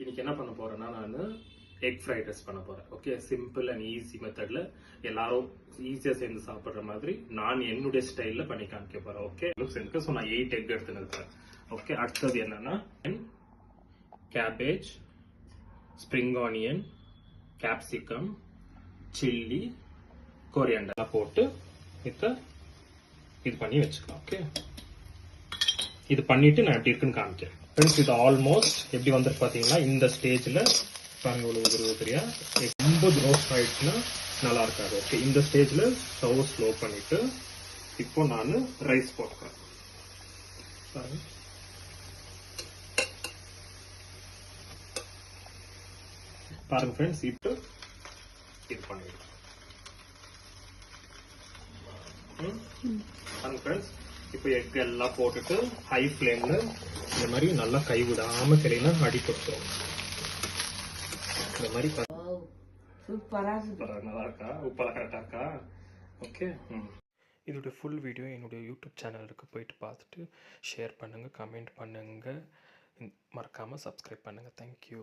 இன்னைக்கு என்ன பண்ண போறேன்னா நான் எக் ஃப்ரைட் ரைஸ் பண்ண போறேன். ஓகே, சிம்பிள் அண்ட் ஈஸி மெத்தட்ல எல்லாரும் ஈஸியா சேர்ந்து சாப்பிடுற மாதிரி நான் என்னுடைய ஸ்டைல்ல பண்ணி காமிக்க போறேன். ஓகே, எனக்கு ஸோ நான் 8 எக் எடுத்துன்னு இருக்கேன். ஓகே, அடுத்தது என்னன்னா cabbage, spring onion, capsicum, chilli, coriander போட்டு இது பண்ணி வச்சுக்கலாம். ஓகே, இது பண்ணிட்டு நான் எப்படி இருக்குன்னு காமிக்கிறேன். ஃப்ரெண்ட்ஸ், இது ஆல்மோஸ்ட் எப்படி வந்துருக்கு பார்த்தீங்கன்னா, இந்த ஸ்டேஜில் பாருங்க இவ்வளோ தெரியா ரொம்ப ரோஸ்ட் ஆயிடுச்சுன்னா நல்லா இருக்காது. ஓகே, இந்த ஸ்டேஜில் ஸ்டவ் ஸ்லோ பண்ணிட்டு இப்போ நான் ரைஸ் போட்டுக்கிறேன். பாருங்க, பாருங்க ஃப்ரெண்ட்ஸ், இப்போ இது பண்ணிடுறேன். பாருங்க ஃப்ரெண்ட்ஸ், இப்போ எக் எல்லாம் போட்டுட்டு ஹை ஃப்ளேம்ல இந்த மாதிரி நல்லா கை விடாம தெரியல அடி கொடுத்துரும். இந்த மாதிரி நல்லா இருக்கா? உப்பெல்லாம் கரெக்டா இருக்கா? ஓகே, இதோட ஃபுல் வீடியோ என்னுடைய யூடியூப் சேனலுக்கு போயிட்டு பார்த்துட்டு ஷேர் பண்ணுங்கள், கமெண்ட் பண்ணுங்கள், மறக்காமல் சப்ஸ்கிரைப் பண்ணுங்கள். தேங்க்யூ.